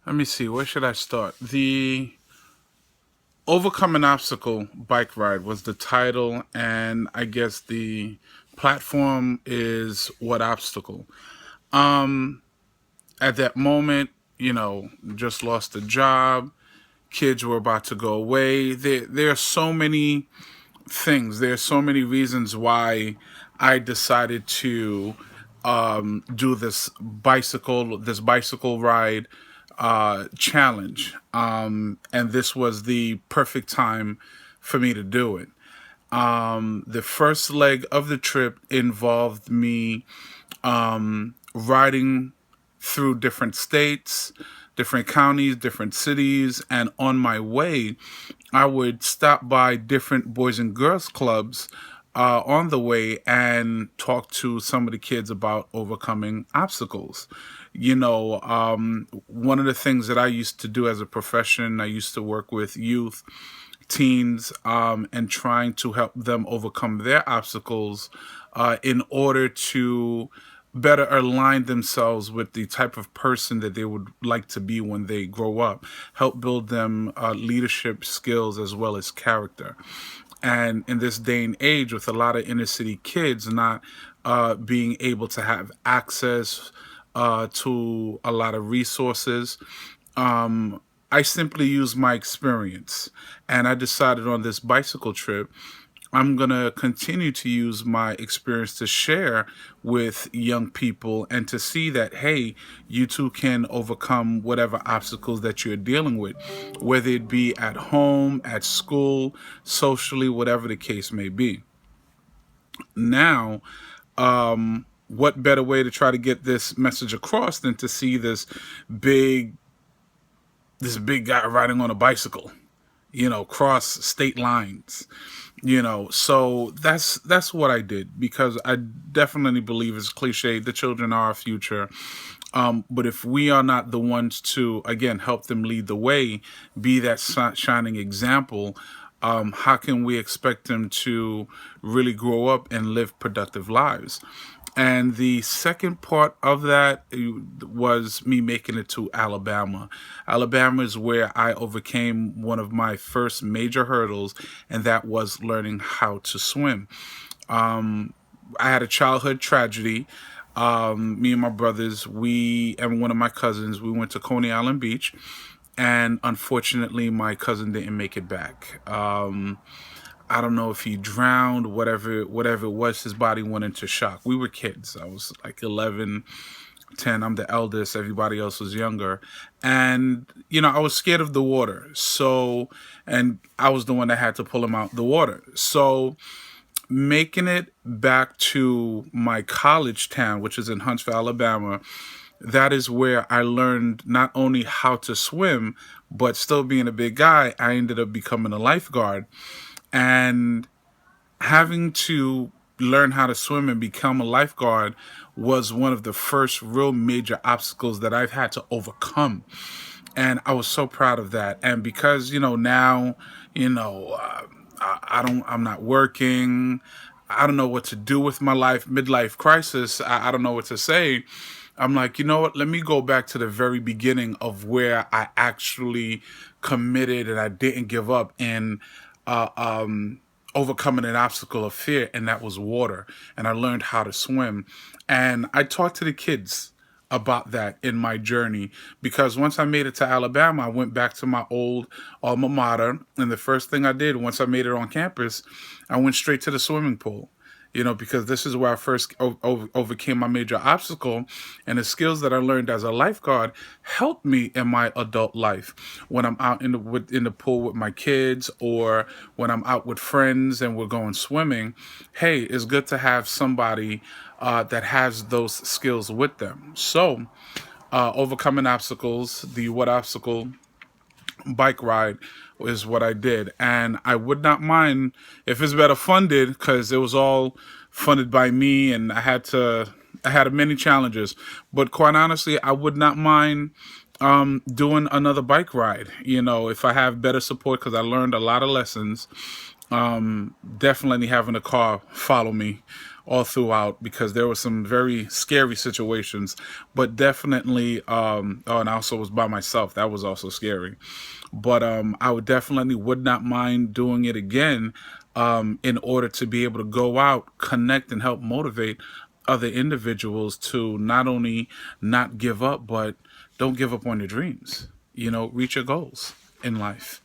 Let me see, where should I start? The Overcome an Obstacle bike ride was the title, and I guess the platform is What Obstacle. Um, at that moment, just lost a job, kids were about to go away. There are so many things, there are so many reasons why I decided to do this bicycle ride challenge, and this was the perfect time for me to do it. The first leg of the trip involved me riding through different states, different counties, different cities, and on my way, I would stop by different boys and girls clubs on the way and talk to some of the kids about overcoming obstacles. One of the things that I used to do as a profession, I used to work with youth, teens, and trying to help them overcome their obstacles in order to better align themselves with the type of person that they would like to be when they grow up, help build them leadership skills as well as character. And in this day and age, with a lot of inner city kids not being able to have access to a lot of resources, I simply used my experience, and I decided on this bicycle trip, I'm going to continue to use my experience to share with young people and to see that, hey, you too can overcome whatever obstacles that you're dealing with, whether it be at home, at school, socially, whatever the case may be. Now, what better way to try to get this message across than to see big this big guy riding on a bicycle, cross state lines, so that's what I did, because I definitely believe, it's cliche, the children are our future. But if we are not the ones to, again, help them lead the way, be that shining example, how can we expect them to really grow up and live productive lives? And the second part of that was me making it to Alabama. Alabama is where I overcame one of my first major hurdles, and that was learning how to swim. I had a childhood tragedy. Me and my brothers, we and one of my cousins, we went to Coney Island Beach, and unfortunately, my cousin didn't make it back. I don't know if he drowned, whatever it was, his body went into shock. We were kids. I was like 11, 10. I'm the eldest. Everybody else was younger. And, I was scared of the water. So, and I was the one that had to pull him out the water. So, making it back to my college town, which is in Huntsville, Alabama, that is where I learned not only how to swim, but still being a big guy, I ended up becoming a lifeguard. And having to learn how to swim and become a lifeguard was one of the first real major obstacles that I've had to overcome. And I was so proud of that. And because, now, I'm not working. I don't know what to do with my life, midlife crisis. I don't know what to say. I'm like, you know what? Let me go back to the very beginning of where I actually committed and I didn't give up in overcoming an obstacle of fear, and that was water. And I learned how to swim. And I talked to the kids about that in my journey, because once I made it to Alabama, I went back to my old alma mater, and the first thing I did once I made it on campus, I went straight to the swimming pool. Because this is where I first overcame my major obstacle, and the skills that I learned as a lifeguard helped me in my adult life. When I'm out in the pool with my kids, or when I'm out with friends and we're going swimming, hey, it's good to have somebody that has those skills with them. So, overcoming obstacles, the What Obstacle bike ride is what I did. And I would not mind if it's better funded, because it was all funded by me, and I had many challenges. But quite honestly, I would not mind doing another bike ride, if I have better support, because I learned a lot of lessons. Definitely having a car follow me all throughout, because there were some very scary situations, but definitely, oh, and I also was by myself. That was also scary. But I would definitely would not mind doing it again, in order to be able to go out, connect, and help motivate other individuals to not only not give up, but don't give up on your dreams. You know, reach your goals in life.